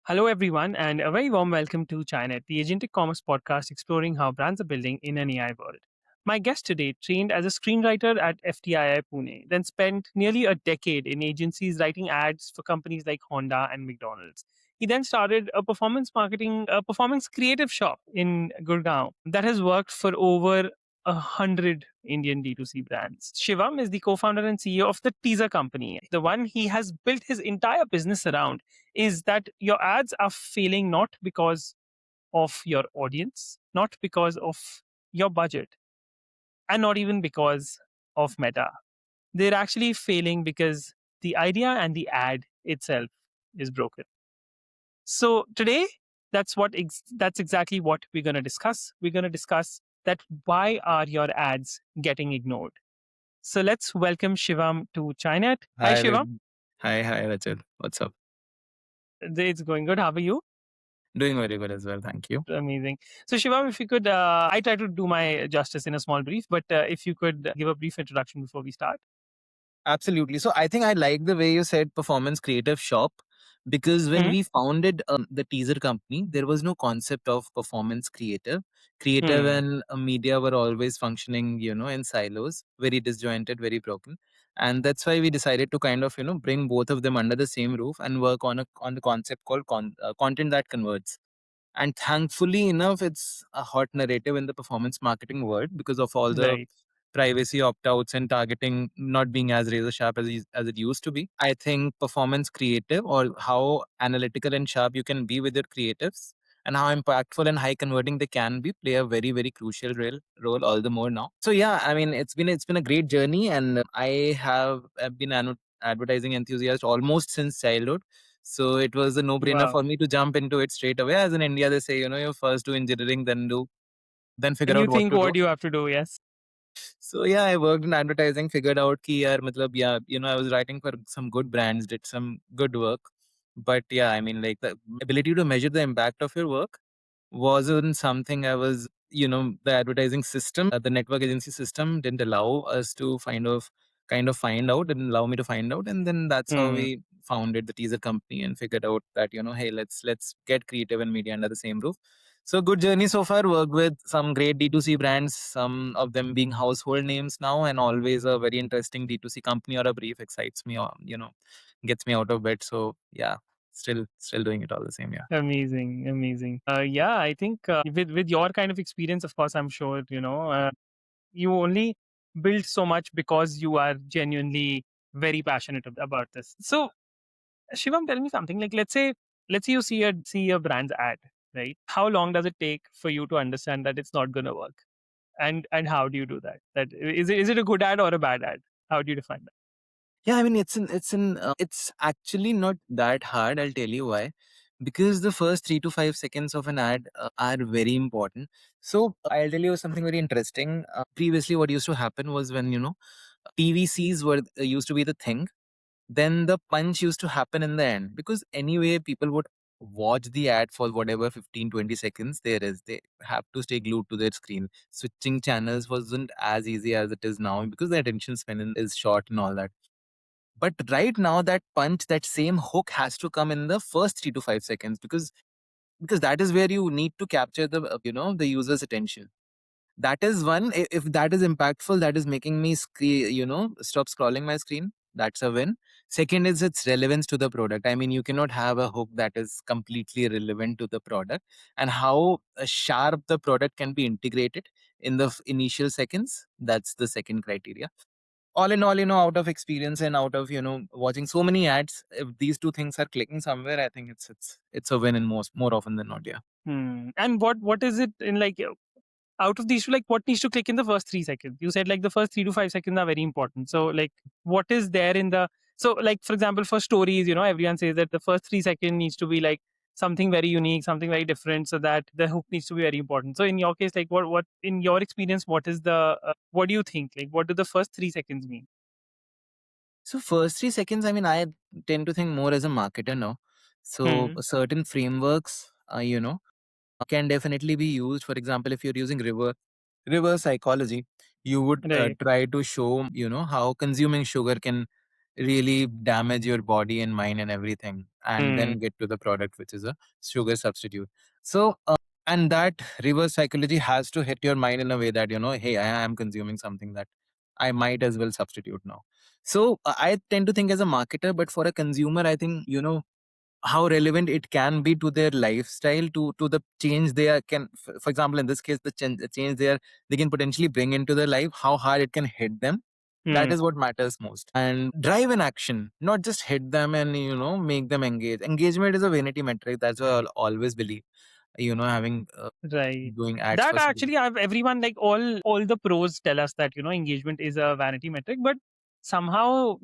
Hello, everyone, and a very warm welcome to ChaiNet, the agentic commerce podcast exploring how brands are building in an AI world. My guest today trained as a screenwriter at FTII Pune, then spent nearly a decade in agencies writing ads for companies like Honda and McDonald's. He then started a performance creative shop in Gurgaon that has worked for over 100 Indian D2C brands. Shivam is the co-founder and CEO of the Teaser Company, the one he has built his entire business around is that your ads are failing not because of your audience, not because of your budget, and not even because of Meta. They're actually failing because the idea and the ad itself is broken. So today, that's exactly what we're going to discuss. We're going to discuss that why are your ads getting ignored. So let's welcome Shivam to ChaiNet. Hi, Hi, Shivam. hi, Rachit. What's up? It's going good. How are you? Doing very good as well, thank you. Amazing. So, Shivam, if you could, I try to do my justice in a small brief, but if you could give a brief introduction before we start. Absolutely. So I think I like the way you said performance creative shop because when Hmm. we founded the teaser company, there was no concept of performance creative. Creative Hmm. and media were always functioning, in silos, very disjointed, very broken. And that's why we decided to kind of, bring both of them under the same roof and work on the concept called content that converts. And thankfully enough, it's a hot narrative in the performance marketing world because of all the Right. privacy opt-outs and targeting not being as razor sharp as it used to be. I think performance creative, or how analytical and sharp you can be with your creatives and how impactful and high converting they can be, play a very, very crucial role all the more now. So yeah, I mean, it's been a great journey, and I've been an advertising enthusiast almost since childhood. So it was a no-brainer Wow. for me to jump into it straight away. As in India, they say, you first do engineering, then Then figure you out what think to do. what you have to do, yes. So yeah, I worked in advertising, figured out ki yaar, matlab, yeah, I was writing for some good brands, did some good work. But yeah, I mean, like the ability to measure the impact of your work wasn't something I was, the advertising system, the network agency system didn't allow us to kind of find out, didn't allow me to find out. And then that's how Hmm. we founded the teaser company and figured out that, hey, let's get creative and media under the same roof. So good journey so far. Worked with some great D2C brands, some of them being household names now, and always a very interesting D2C company or a brief excites me or, gets me out of bed. So yeah, still doing it all the same. Yeah. Amazing. Amazing. Yeah, I think with your kind of experience, of course, I'm sure, you only build so much because you are genuinely very passionate about this. So, Shivam, tell me something. Like, let's say you see a brand's ad, right? How long does it take for you to understand that it's not going to work? And how do you do that? That is it a good ad or a bad ad? How do you define that? Yeah, I mean, it's actually not that hard. I'll tell you why. Because the first 3 to 5 seconds of an ad are very important. So I'll tell you something very interesting. Previously, what used to happen was when TVCs were used to be the thing. Then the punch used to happen in the end because anyway, people would watch the ad for whatever 15-20 seconds there is. They have to stay glued to their screen. Switching channels wasn't as easy as it is now because the attention span is short and all that. But right now, that punch, that same hook has to come in the first 3 to 5 seconds because that is where you need to capture the the user's attention. That is one. If that is impactful, that is making me stop scrolling my screen. That's a win. Second is its relevance to the product. I mean, you cannot have a hook that is completely relevant to the product, and how sharp the product can be integrated in the initial seconds. That's the second criteria. All in all, out of experience and out of watching so many ads, if these two things are clicking somewhere, I think it's a win in most more often than not. Yeah. And what is it in like out of these two? Like, what needs to click in the first 3 seconds? You said like the first 3 to 5 seconds are very important. So like, what is there in the so like for example for stories, everyone says that the first 3 seconds needs to be like something very unique, something very different, so that the hook needs to be very important. So in your case, like what in your experience, what do you think? Like, what do the first 3 seconds mean? So first 3 seconds, I mean, I tend to think more as a marketer now. So Hmm. certain frameworks, can definitely be used. For example, if you're using reverse psychology, you would Right. try to show, how consuming sugar can really damage your body and mind and everything, and Hmm. then get to the product, which is a sugar substitute. So, and that reverse psychology has to hit your mind in a way that, hey, I am consuming something that I might as well substitute now. So, I tend to think as a marketer, but for a consumer, I think, how relevant it can be to their lifestyle, to the change they are can for example, in this case, the change they can potentially bring into their life, how hard it can hit them. That Hmm. is what matters most, and drive an action, not just hit them and make them engage. Engagement is a vanity metric. That's what I'll always believe, having Right. doing ads That for something. actually, I've everyone like all the pros tell us that engagement is a vanity metric, but somehow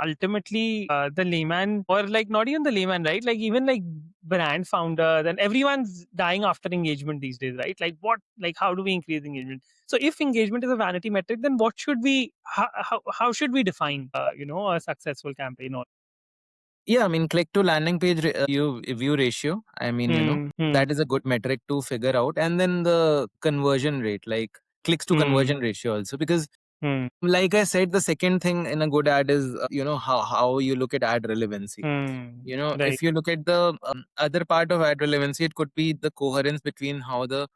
ultimately the layman, or like not even the layman, right? Like even like brand founder, then everyone's dying after engagement these days, right? Like what, like how do we increase engagement? So if engagement is a vanity metric, then what should we how should we define a successful campaign? Or Yeah, I mean, click to landing page view ratio. I mean, hmm, that is a good metric to figure out. And then the conversion rate, like clicks to hmm, conversion ratio also. Because hmm, like I said, the second thing in a good ad is, how you look at ad relevancy. right, If you look at the other part of ad relevancy, it could be the coherence between how the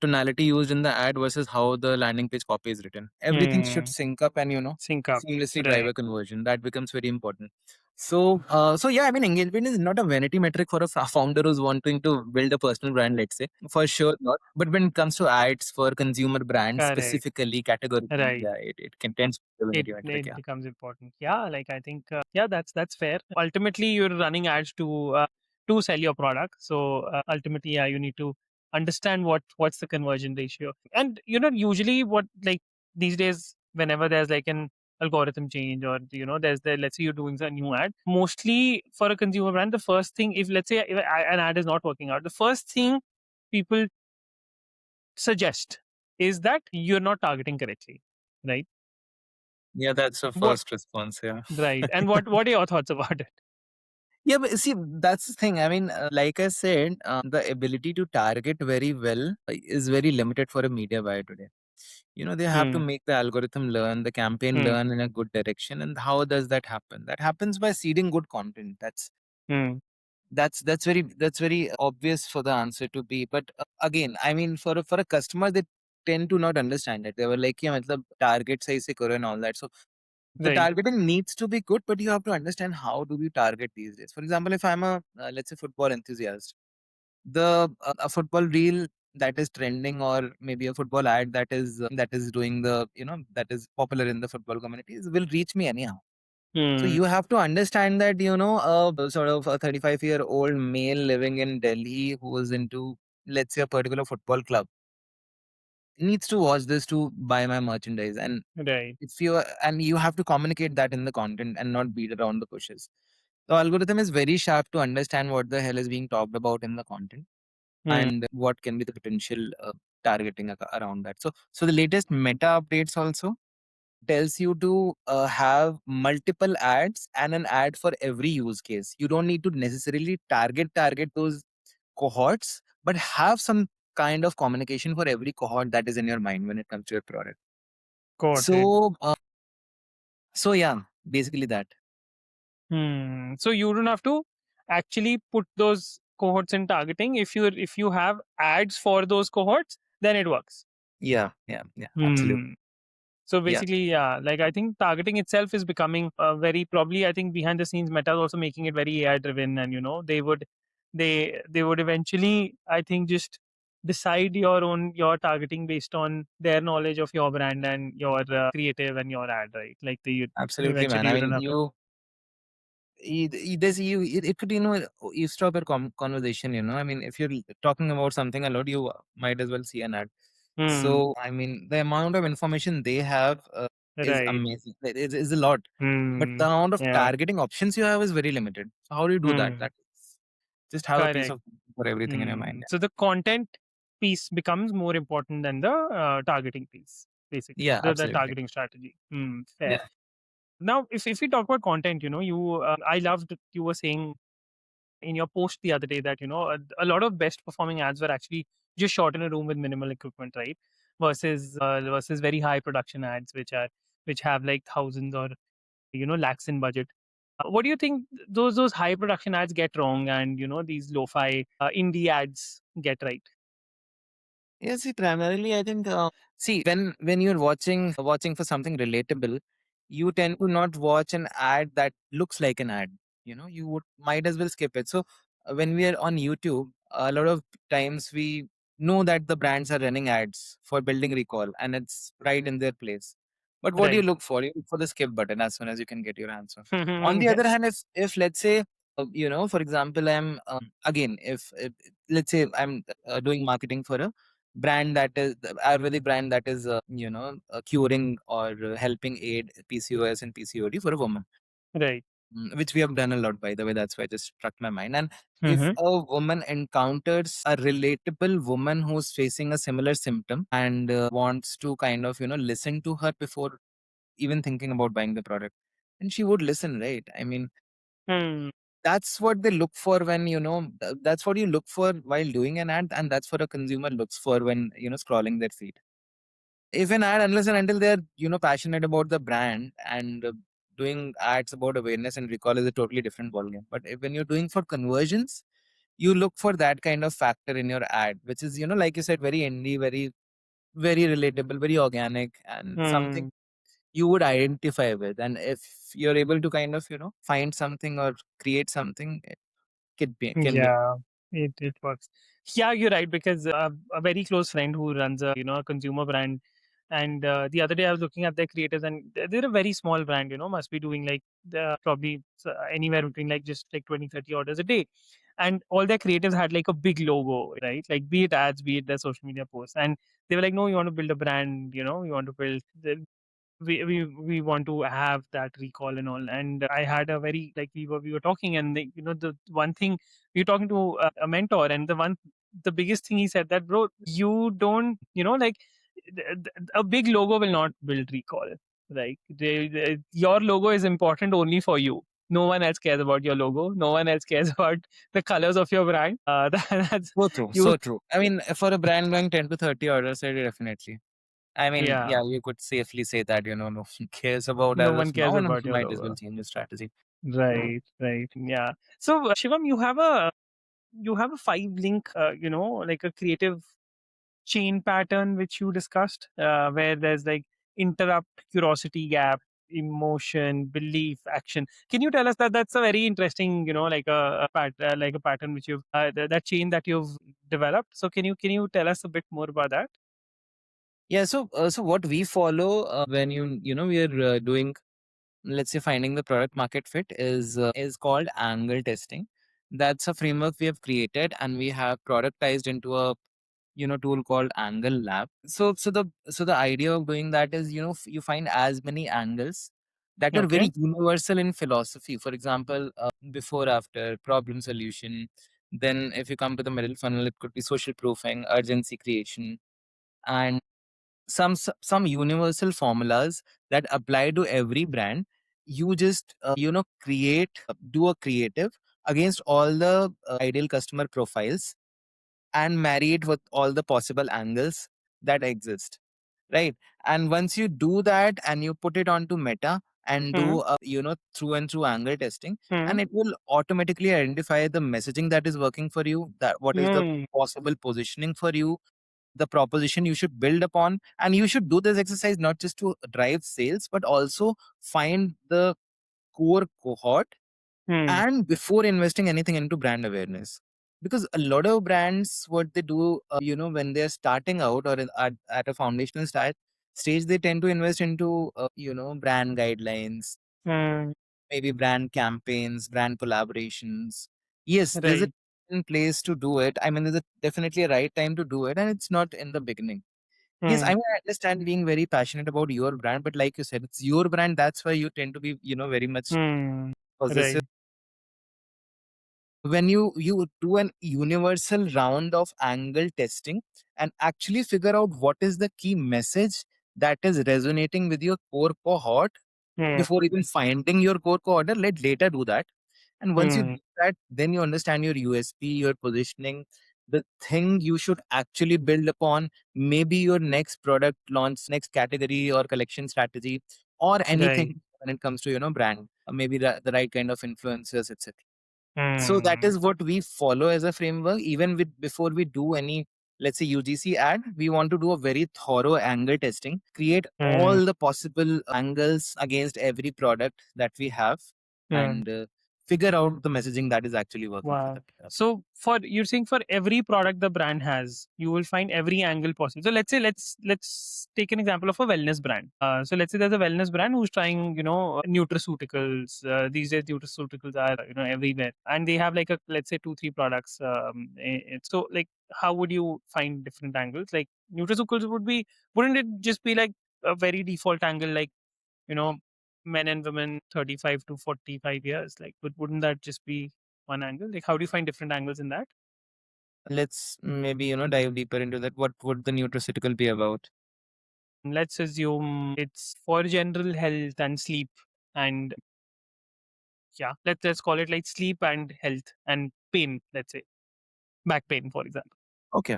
tonality used in the ad versus how the landing page copy is written. Everything should hmm, sync up and sync up, seamlessly drive right. a conversion. That becomes very important. So yeah, I mean, engagement is not a vanity metric for a founder who's wanting to build a personal brand, let's say, for sure not. But when it comes to ads for consumer brands Correct. specifically, categorically, Right. yeah, it contains the It vanity metric. it Yeah. becomes important. Yeah, like I think yeah, that's fair. Ultimately, you're running ads to sell your product. So ultimately, yeah, you need to understand what's the conversion ratio. And usually what, like these days, whenever there's like an algorithm change, or there's the, let's say you're doing a new ad, mostly for a consumer brand, the first thing, if let's say if an ad is not working out, the first thing people suggest is that you're not targeting correctly, right? Yeah, that's the What first response. Yeah. Right. And what are your thoughts about it? Yeah, but see, that's the thing. I mean, like I said, the ability to target very well is very limited for a media buyer today. They have to Hmm. make the algorithm learn, the campaign Hmm. learn in a good direction. And how does that happen? That happens by seeding good content. Hmm. That's very obvious for the answer to be. But again, I mean, for a customer, they tend to not understand it. They were like, yeah, matlab, target sahi se karo and all that. So the Right. targeting needs to be good, but you have to understand how do we target these days. For example, if I'm a let's say football enthusiast, the a football reel that is trending, or maybe a football ad that is doing the that is popular in the football communities, will reach me anyhow. So Hmm. you have to understand that a sort of a 35-year-old male living in Delhi who is into, let's say, a particular football club needs to watch this to buy my merchandise. And Right. if you and you have to communicate that in the content and not beat around the bushes. The algorithm is very sharp to understand what the hell is being talked about in the content, Hmm. and what can be the potential targeting around that. So the latest meta updates also tells you to have multiple ads and an ad for every use case. You don't need to necessarily target those cohorts, but have some kind of communication for every cohort that is in your mind when it comes to your product. Got it. So yeah, basically that. So you don't have to actually put those cohorts in targeting. If you have ads for those cohorts, then it works. Yeah, absolutely. Hmm. So Yeah, basically, yeah, like I think targeting itself is becoming very, probably, I think behind the scenes, Meta is also making it very AI driven, and they would eventually, I think, just decide your targeting based on their knowledge of your brand and your creative and your ad, right? Like absolutely, man. eventually I you don't mean, have to. it could eavesdrop a conversation. I mean, if you're talking about something a lot, you might as well see an ad. Hmm. So I mean, the amount of information they have is Right. amazing. It is a lot, but Hmm. the amount of Yeah. targeting options you have is very limited. So how do you do that? Hmm. That just have a piece Correct. of for everything in your mind. So the content piece becomes more important than the targeting piece, basically, Yeah, the absolutely. targeting strategy. Fair. Yeah, Now, if we talk about content, I loved you were saying in your post the other day that a lot of best performing ads were actually just shot in a room with minimal equipment, right? Versus very high production ads, which have like thousands or lakhs in budget. What do you think those high production ads get wrong, and these lo-fi indie ads get right? Yeah, see, primarily, I think, see, when you're watching for something relatable, you tend to not watch an ad that looks like an ad. You would might as well skip it. So when we are on YouTube, a lot of times we know that the brands are running ads for building recall, and it's right in their place. But what do you Right. look for? You look for the skip button as soon as you can get your answer. On the other Yes. hand, if let's say, for example, I'm again, if let's say I'm doing marketing for a brand that is the Ayurvedic brand that is curing or helping aid PCOS and PCOD for a woman, Right. which we have done a lot, by the way. That's why it just struck my mind. And if Mm-hmm. a woman encounters a relatable woman who's facing a similar symptom and wants to kind of listen to her before even thinking about buying the product, and she would listen, right? I mean, Hmm. that's what they look for when that's what you look for while doing an ad, and that's what a consumer looks for when scrolling their feed. If an ad, unless and until they're passionate about the brand, and doing ads about awareness and recall is a totally different ballgame. But when you're doing for conversions, you look for that kind of factor in your ad, which is like you said, very indie, very very relatable, very organic, and something Hmm. you would identify with. And if you're able to kind of find something or create something, it can be. Yeah, it works. Yeah, you're right, because a very close friend who runs a consumer brand, and the other day I was looking at their creators, and they're a very small brand, must be doing like probably anywhere between like just like 20, 30 orders a day. And all their creators had like a big logo, right? Like be it ads, be it their social media posts. And they were like, no, you want to build a brand, you want to build we want to have that recall and all. And I had a very like we were talking, and the one thing, we were talking to a mentor, and the biggest thing he said, that bro, you don't like a big logo will not build recall. Like your logo is important only for you. No one else cares about your logo. No one else cares about the colors of your brand. That's So true, you. so true. I mean, for a brand going 10 to 30 orders a day, definitely. I mean, Yeah, yeah, you could safely say that, no one cares about no as one of cares now, and about you your might as well logo. change your strategy. Right, right. Yeah. So, Shivam, you have a 5 link, like a creative chain pattern which you discussed, where there's like interrupt, curiosity gap, emotion, belief, action. Can you tell us that that's a very interesting, like like a pattern which you've that chain that you've developed. So can you tell us a bit more about that? Yeah, so what we follow when we are doing, let's say, finding the product market fit is called angle testing. That's a framework we have created, and we have productized into a tool called Angle Lab. So the idea of doing that is, you find as many angles that are Okay. very universal in philosophy. For example, before, after, problem, solution. Then if you come to the middle funnel, it could be social proofing, urgency creation, and some universal formulas that apply to every brand. You just create do a creative against all the ideal customer profiles, and marry it with all the possible angles that exist, right? And once you do that and you put it onto Meta and Hmm. do through and through angle testing, Hmm. and it will automatically identify the messaging that is working for you, that what is the Hmm. possible positioning for you, the proposition you should build upon. And you should do this exercise not just to drive sales, but also find the core cohort, Hmm. and before investing anything into brand awareness. Because a lot of brands, what they do, when they're starting out, or at a foundational stage, they tend to invest into brand guidelines, Hmm. maybe brand campaigns, brand collaborations. Yes, there's a Right. place to do it. I mean, there's definitely a right time to do it, and it's not in the beginning. Yes, I Hmm. mean, I understand being very passionate about your brand, but like you said, it's your brand. That's why you tend to be, very much Hmm. possessive. Right. When you do an universal round of angle testing and actually figure out what is the key message that is resonating with your core cohort, Hmm. before even finding your core cohort, let later do that. And once you Hmm. do that, then you understand your USP, your positioning, the thing you should actually build upon, maybe your next product launch, next category or collection strategy, or anything Right. when it comes to brand, maybe the right kind of influencers, etc. So that Hmm. is what we follow as a framework. Even with before we do any, let's say, UGC ad, we want to do a very thorough angle testing, create Hmm. all the possible angles against every product that we have, Yeah. and figure out the messaging that is actually working for Wow. the So for you're saying for every product the brand has, you will find every angle possible. So let's say let's take an example of a wellness brand. So let's say there's a wellness brand who's trying, nutraceuticals. These days nutraceuticals are everywhere, and they have like a let's say 2 3 products. So like how would you find different angles? Like nutraceuticals wouldn't it just be like a very default angle like you know men and women 35 to 45 years? Like wouldn't that just be one angle? Like, how do you find different angles in that? Let's maybe dive deeper into that. What would the nutraceutical be about? Let's assume it's for general health and sleep, and yeah, let's call it like sleep and health and pain. Let's say back pain, for example. Okay.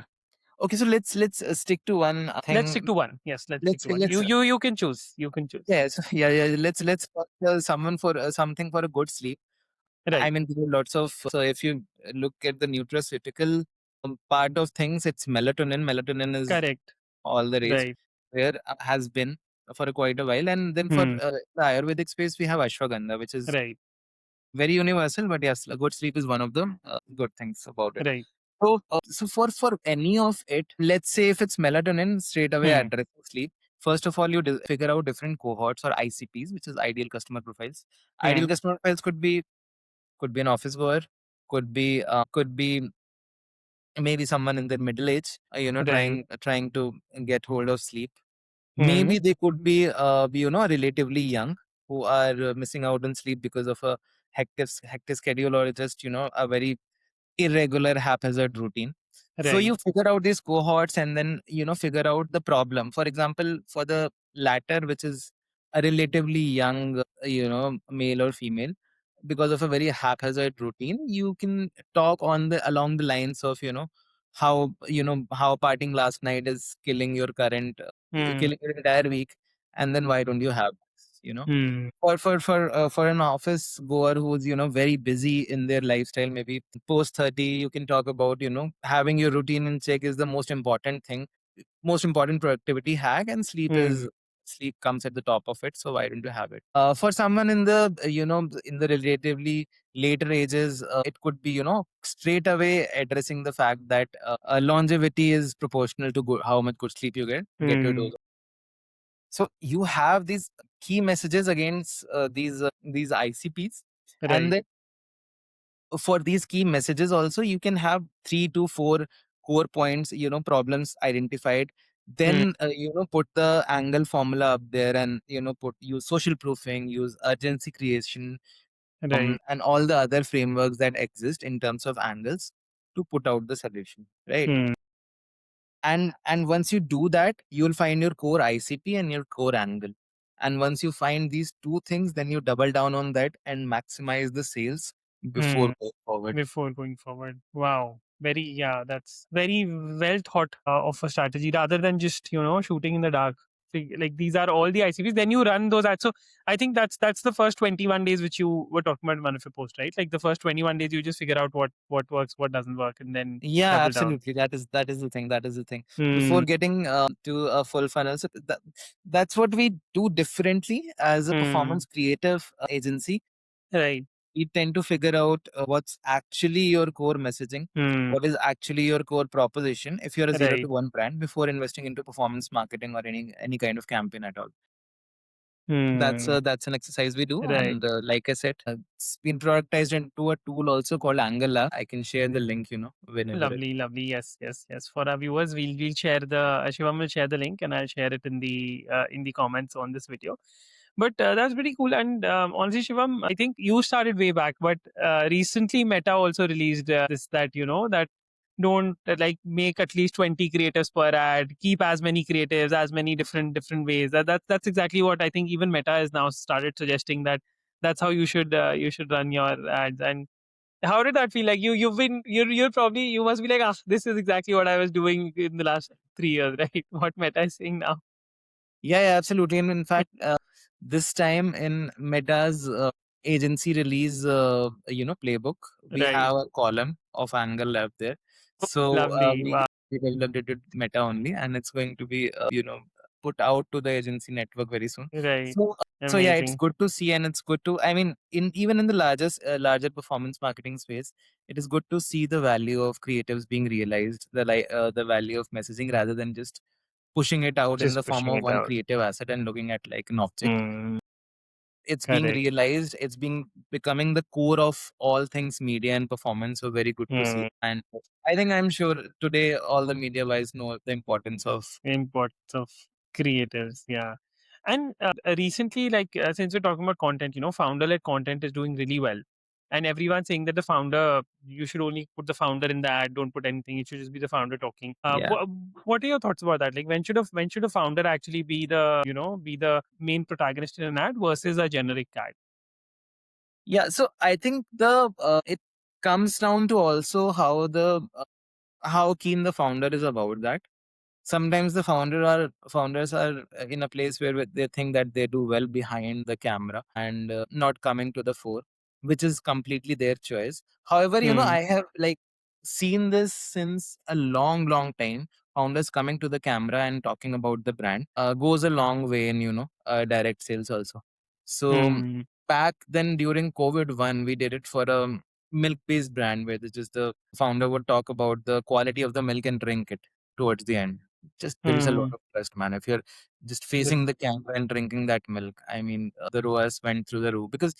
Okay, so let's stick to one Let's thing. stick to one. Yes, let's stick Let's to say one. let's You can choose. You can choose. Yes, yeah. Let's someone for something for a good sleep. I Right. mean, there are lots of. So if you look at the nutraceutical part of things, it's melatonin. Melatonin is Correct. all the rage, Right. where has been for quite a while. And then for Hmm. the Ayurvedic space, we have ashwagandha, which is Right. very universal. But yes, a good sleep is one of the good things about it. Right. So for any of it, let's say if it's melatonin, straight away Hmm. addressing sleep. First of all, you figure out different cohorts or ICPs, which is ideal customer profiles. Ideal Hmm. customer profiles could be an office goer, could be maybe someone in their middle age, Right. trying to get hold of sleep. Hmm. Maybe they could be relatively young, who are missing out on sleep because of a hectic schedule, or just a very irregular haphazard routine. So Right. you figure out these cohorts, and then figure out the problem. For example, for the latter, which is a relatively young male or female, because of a very haphazard routine, you can talk on the along the lines of how partying last night is killing your Hmm. killing your entire week, and then why don't you have this, Hmm. for an office goer who's very busy in their lifestyle, maybe post 30, you can talk about having your routine in check is the most important thing, most important productivity hack, and Hmm. sleep comes at the top of it, so why don't you have it? For someone in the in the relatively later ages, it could be straight away addressing the fact that longevity is proportional to how much good sleep you get your Hmm. dose. So you have these key messages against these ICPs, and Right. then for these key messages also you can have 3 to 4 core points, problems identified. Hmm. Then put the angle formula up there, and put use social proofing, use urgency creation, Right. and all the other frameworks that exist in terms of angles to put out the solution, right? Hmm. And once you do that, you'll find your core ICP and your core angle. And once you find these two things, then you double down on that and maximize the sales before Hmm. going forward. Before going forward. Wow. Very, yeah, that's very well thought of a strategy rather than just, shooting in the dark. Like these are all the ICPs. Then you run those ads. So I think that's the first 21 days which you were talking about in one of your posts, right? Like the first 21 days you just figure out what works, what doesn't work, and then Yeah, double down. absolutely. That is the thing. That is the thing. Hmm. Before getting to a full funnel, so that's what we do differently as a Hmm. performance creative agency. Right. We tend to figure out what's actually your core messaging, Hmm. what is actually your core proposition if you're a zero to Right. one brand, before investing into performance marketing or any kind of campaign at all. That's Hmm. that's an exercise we do, Right. and like I said, it's been productized into a tool also called Angular. I can share the link, whenever. Lovely, lovely. Yes, yes, yes. For our viewers, we'll share the Shivam will share the link, and I'll share it in the comments on this video. But that's pretty cool. And honestly, Shivam, I think you started way back, but recently Meta also released this that that don't like make at least 20 creatives per ad, keep as many creatives, as many different ways. That's exactly what I think. Even Meta has now started suggesting that that's how you should run your ads. And how did that feel? Like you're probably you must be like, ah, this is exactly what I was doing in the last 3 years, right? What Meta is saying now. Yeah, yeah, absolutely. And in fact, This time in Meta's agency release, playbook, we Right. have a column of Angle Lab there. So Lovely. Wow. we developed it with Meta only, and it's going to be put out to the agency network very soon. Right. So yeah, it's Amazing. good to see, and it's good to. I mean, in even in the larger performance marketing space, it is good to see the value of creatives being realized, the value of messaging rather than just pushing it out in the Just form pushing of it one out. creative asset and looking at like an object. Hmm. It's being Correct. realized, it's being becoming the core of all things media and performance. So very good to see. Hmm. And I think I'm sure today all the media wise know the importance of. Importance of creators. Yeah. And recently, like since we're talking about content, founder-led content is doing really well, and everyone's saying that the founder, you should only put the founder in the ad, don't put anything. It should just be the founder talking. Yeah. What are your thoughts about that? Like, when should a founder actually be the main protagonist in an ad versus a generic ad? Yeah. So I think the it comes down to also how keen the founder is about that. Sometimes the founders are in a place where they think that they do well behind the camera and not coming to the fore, which is completely their choice. However, Hmm. I have like seen this since a long time. Founders coming to the camera and talking about the brand goes a long way in direct sales also. So Hmm. back then during COVID 1, we did it for a milk based brand where just the founder would talk about the quality of the milk and drink it towards the end. Just builds a lot Hmm. of trust, man. If you're just The- facing the camera and drinking that milk, I mean, the ROAS went through the roof because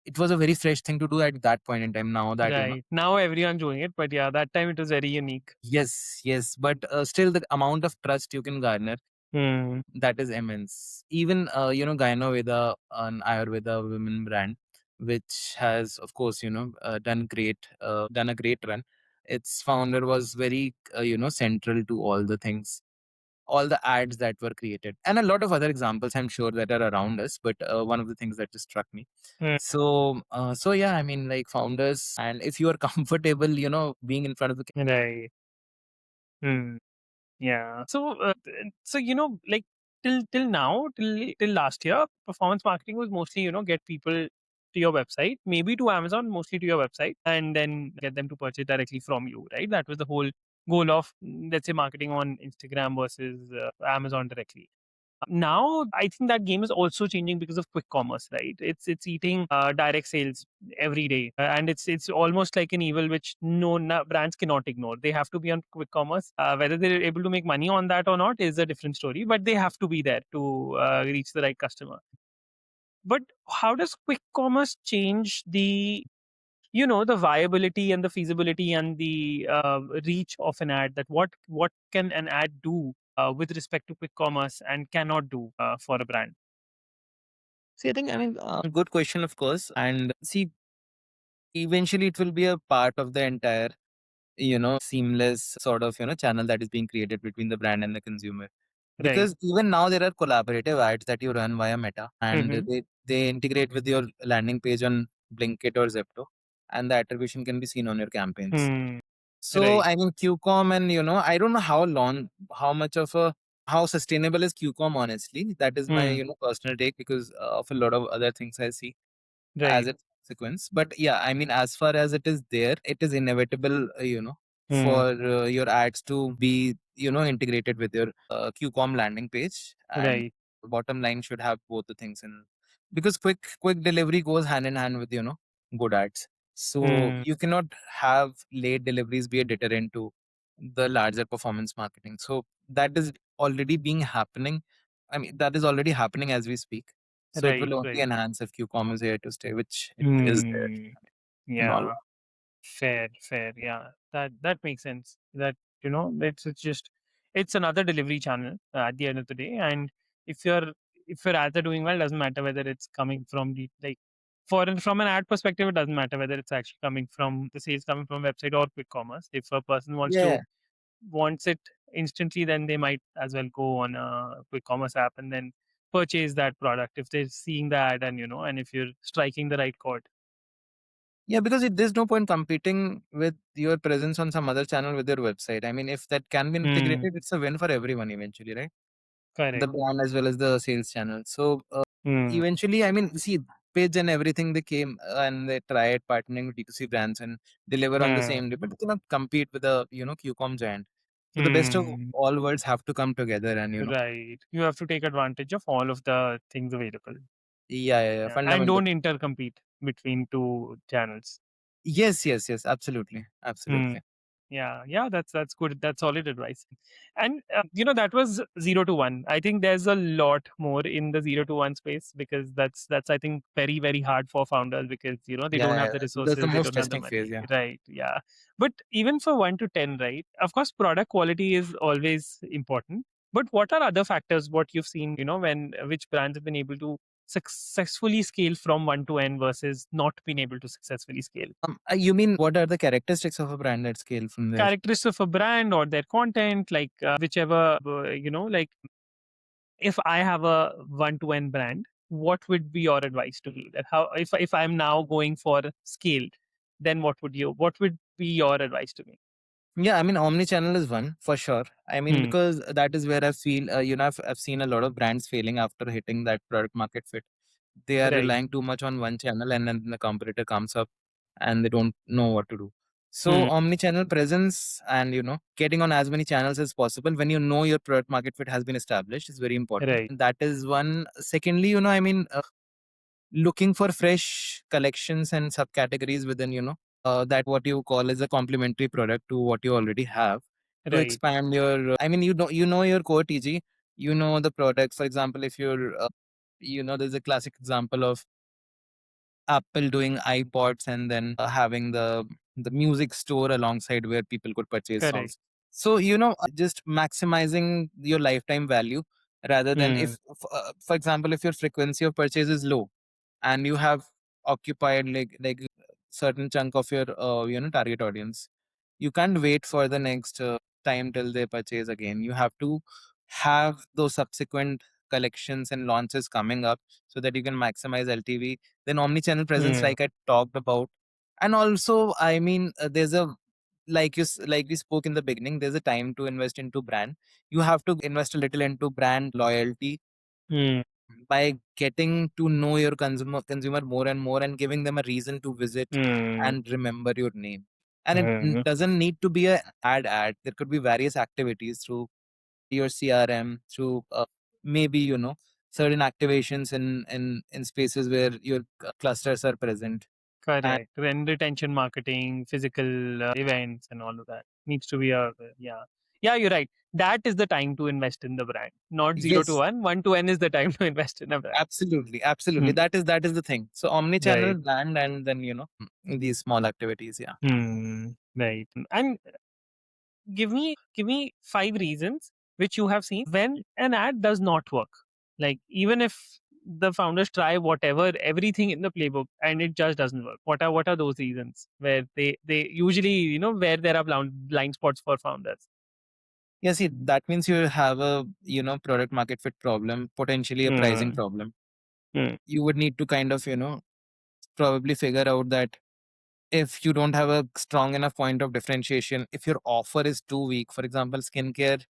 it was a very fresh thing to do at that point in time. Now that, Right. Now everyone's doing it, but yeah, that time it was very unique. yes, but still the amount of trust you can garner, Hmm. that is immense. Even, Gynoveda, an Ayurveda women brand, which has, of course, done a great run. Its founder was very, central to all the things, all the ads that were created, and a lot of other examples I'm sure that are around us. But one of the things that just struck me. Hmm. So yeah, I mean, like founders, and if you are comfortable, being in front of the. Right. Hmm. Yeah. So like till now, till last year, performance marketing was mostly get people to your website, maybe to Amazon, mostly to your website, and then get them to purchase directly from you. Right. That was the whole goal of let's say marketing on Instagram versus Amazon directly. Now I think that game is also changing because of quick commerce, right? It's eating direct sales every day, and it's almost like an evil which no brands cannot ignore. They have to be on quick commerce. Whether they're able to make money on that or not is a different story, but they have to be there to reach the right customer. But how does quick commerce change the viability and the feasibility and the reach of an ad? That what can an ad do with respect to quick commerce and cannot do for a brand? See, I think, I mean, good question, of course, and see, eventually it will be a part of the entire, seamless sort of, channel that is being created between the brand and the consumer. Right. Because even now there are collaborative ads that you run via Meta, and Mm-hmm. they integrate with your landing page on Blinkit or Zepto, and the attribution can be seen on your campaigns. Hmm. So Right. I mean, QCOM, and I don't know how much of a how sustainable is QCOM, honestly. That is my Hmm. personal take because of a lot of other things I see as Right. its consequence. But yeah, I mean, as far as it is there, it is inevitable, Hmm. for your ads to be, integrated with your QCOM landing page. And Right. the bottom line should have both the things in, because quick delivery goes hand in hand with, good ads. So Hmm. you cannot have late deliveries be a deterrent to the larger performance marketing. So that is already being happening. I mean, that is already happening as we speak. So it Right. will only Right. enhance if QCOM is here to stay, which it is there Hmm. in all. Yeah. Fair. Fair. Yeah. That makes sense. That it's just it's another delivery channel at the end of the day, and if your if your ads are doing well, doesn't matter whether it's coming from the like from an ad perspective, it doesn't matter whether it's actually coming from the sales coming from website or quick commerce. If a person Yeah. wants it instantly, then they might as well go on a quick commerce app and then purchase that product if they're seeing the ad and and if you're striking the right chord. Yeah, because there's no point competing with your presence on some other channel with your website. I mean, if that can be Hmm. integrated, it's a win for everyone eventually, right? the Correct. brand as well as the sales channel. So Hmm. eventually, I mean, see, Page and everything, they came and they tried partnering with D2C brands and deliver on the Hmm. same day, but they cannot compete with a, QCom giant. So the best of Hmm. all worlds have to come together and, Right. You have to take advantage of all of the things available. yeah, yeah, yeah, Yeah. And fundamental. don't intercompete between two channels. Yes, yes, yes, absolutely, Hmm. absolutely. Yeah, that's good. That's solid advice. And that was 0 to 1. I think there's a lot more in the 0 to 1 space, because that's I think very very hard for founders, because they Yeah, don't yeah, have yeah. the That's the resources, they most don't have the testing phase. money, Yeah. right? Yeah, but even for 1 to 10, right? Of course, product quality is always important. But what are other factors? What you've seen, when which brands have been able to successfully scale from 1 to n versus not being able to successfully scale? You mean what are the characteristics of a brand at scale from there? Characteristics of a brand or their content, like whichever, like if I have a 1 to n brand, what would be your advice to me? That how, if I'm now going for scaled, then what would be your advice to me? Yeah, I mean, omni-channel is one for sure. I mean, Hmm. because that is where I feel, I've seen a lot of brands failing after hitting that product market fit. They are Right. relying too much on one channel, and then the competitor comes up and they don't know what to do. So Hmm. omni-channel presence and getting on as many channels as possible when you know your product market fit has been established is very important. Right. That is one. Secondly, looking for fresh collections and subcategories within that what you call as a complementary product to what you already have to Right. expand your I mean, you know your core TG, you know the products. For example, if you're there's a classic example of Apple doing iPods and then having the music store alongside where people could purchase Correct. songs. So just maximizing your lifetime value rather than Hmm. if for example, if your frequency of purchase is low and you have occupied like certain chunk of your target audience, you can't wait for the next time till they purchase again. You have to have those subsequent collections and launches coming up so that you can maximize LTV. Then omni-channel presence, Hmm. like I talked about. And also, I mean, there's a like we spoke in the beginning, there's a time to invest into brand. You have to invest a little into brand loyalty Hmm. by getting to know your consumer more and more and giving them a reason to visit Hmm. and remember your name. And it Hmm. doesn't need to be a ad. There could be various activities through your CRM, through maybe certain activations in spaces where your clusters are present. And Correct. Then retention marketing, physical events, and all of that needs to be yeah. Yeah, you're right. That is the time to invest in the brand, not zero to yes, one. 1 to n is the time to invest in a brand. absolutely, absolutely. Hmm. That is the thing. So omni-channel Right. brand and then these small activities. Yeah. Hmm. Right. And give me 5 reasons which you have seen when an ad does not work. Like, even if the founders try whatever everything in the playbook and it just doesn't work. What are those reasons where they usually, where there are blind spots for founders? Yeah, see, that means you have a, product market fit problem, potentially a pricing Hmm. problem. Hmm. You would need to kind of, probably figure out that if you don't have a strong enough point of differentiation, if your offer is too weak, for example, skincare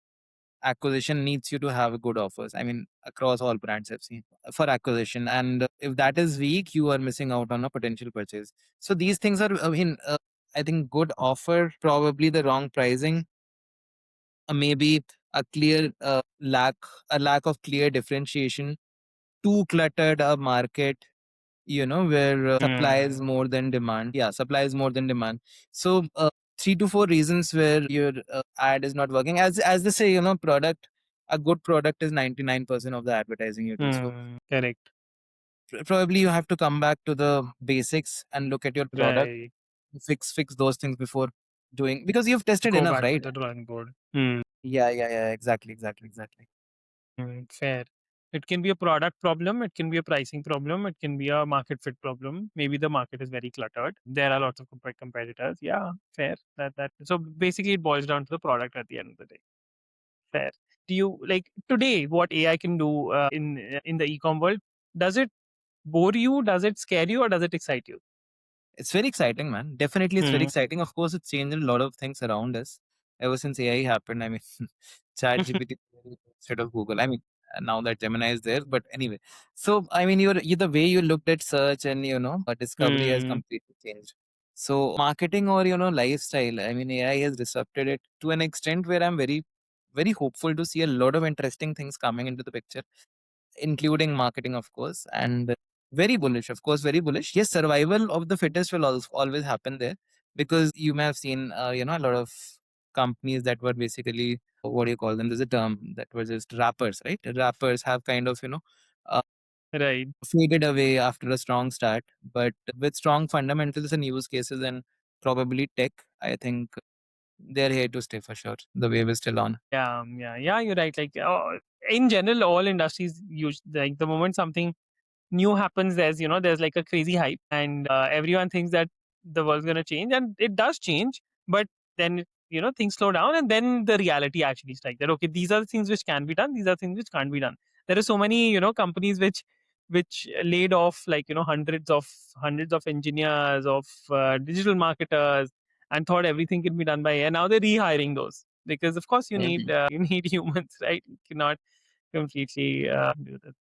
acquisition needs you to have good offers. I mean, across all brands I've seen for acquisition. And if that is weak, you are missing out on a potential purchase. So these things are, I mean, I think good offer, probably the wrong pricing, maybe a clear a lack of clear differentiation, too cluttered a market, where supply is Hmm. more than demand. Yeah, supply is more than demand. So 3 to 4 reasons where your ad is not working. As they say, product a good product is 99% of the advertising you do. So Correct. probably you have to come back to the basics and look at your product, Right. fix those things before doing, because you've tested Go enough, back to right? the drawing board. Yeah, yeah, yeah, exactly, exactly, exactly. Fair. It can be a product problem, it can be a pricing problem, it can be a market fit problem. Maybe the market is very cluttered. There are lots of competitors. Yeah, fair. That so basically it boils down to the product at the end of the day. Fair. Do you like today what AI can do in the e-com world? Does it bore you? Does it scare you, or does it excite you? It's very exciting, man. Definitely, it's very Hmm. exciting. Of course, it's changed a lot of things around us ever since AI happened. I mean, ChatGPT instead of Google. I mean, now that Gemini is there. But anyway, so I mean, the way you looked at search and discovery has Hmm. completely changed. So marketing or lifestyle, I mean, AI has disrupted it to an extent where I'm very, very hopeful to see a lot of interesting things coming into the picture, including marketing, of course, and very bullish, of course, very bullish. Yes, survival of the fittest will always happen there, because you may have seen, a lot of companies that were basically, what do you call them? There's a term that was just rappers, right? Rappers have kind of, uh, Right. faded away after a strong start, but with strong fundamentals and use cases and probably tech, I think they're here to stay for sure. The wave is still on. Yeah, yeah. You're right. Like in general, all industries use, like, the moment something new happens, there's like a crazy hype, and everyone thinks that the world's gonna change, and it does change. But then things slow down, and then the reality actually strikes that, okay, these are the things which can be done, these are things which can't be done. There are so many companies which laid off, like, hundreds of engineers, of digital marketers, and thought everything can be done by AI. Now they're rehiring those, because of course you need Mhm. you need humans, right? You cannot completely do that.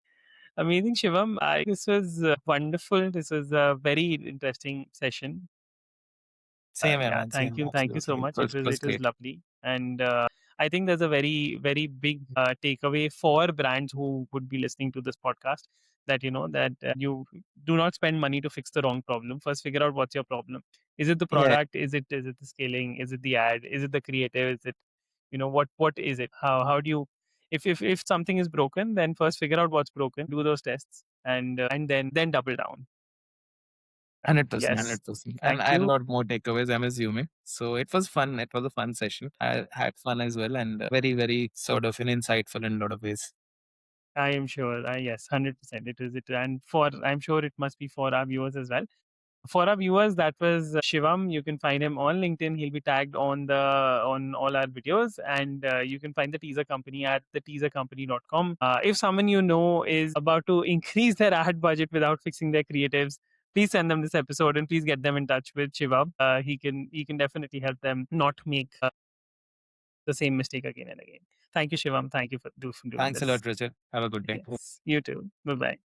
Amazing, Shivam. This was wonderful. This was a very interesting session. Same here, Yeah, man. thank Same, you, thank you so absolutely. much. It It was was great. lovely, and I think there's a very very big takeaway for brands who would be listening to this podcast. That you do not spend money to fix the wrong problem. First, figure out what's your problem. Is it the Yeah, product? Is it the scaling? Is it the ad? Is it the creative? Is it what is it? How do you, if something is broken, then first figure out what's broken, do those tests, and then double down. 100%, Yes, 100%. And thank I had a you. lot more takeaways, I'm assuming. So it was fun. It was a fun session. I had fun as well, and very, very sort of insightful in a lot of ways. I am sure. Yes, 100%. It is it, and for I'm sure it must be for our viewers as well. For our viewers, that was Shivam. You can find him on LinkedIn. He'll be tagged on all our videos, and you can find the teaser company at theteasercompany.com. If someone you know is about to increase their ad budget without fixing their creatives, please send them this episode, and please get them in touch with Shivam. He can definitely help them not make the same mistake again and again. Thank you, Shivam. Thank you for doing Thanks a lot, this. Richard. Have a good day. Yes, you too. Bye bye.